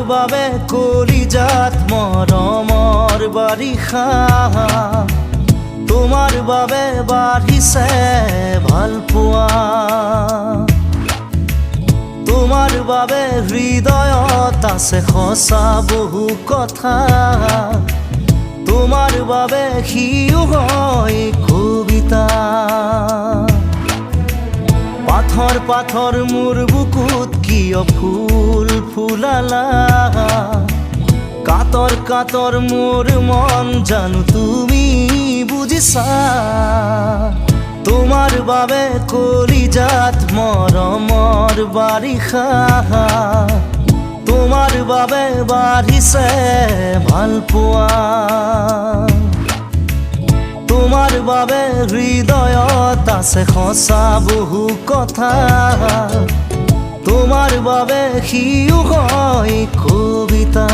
বাবে কলিজাত মৰমৰ বাৰিষা তোমাৰ বাবে বাঢ়িছে ভাল পোৱা তোমাৰ বাবে হৃদয়ত আছে সঁচা বহু কথা তোমাৰ বাবে সিও হয় কবিতা পাথৰ পাথৰ মোৰ বুকুত কিয় ফুল ফুলালা কাতৰ কাতৰ মোৰ মন জানো তুমি বুজিছা তোমাৰ বাবে কলিজাত মৰমৰ বাৰিষা তোমাৰ বাবে বাঢ়িছে ভাল পোৱা তোমাৰ বাবে হৃদয়ত আছে সঁচা বহু কথা তোমাৰ বাবে সিও হয় কবিতা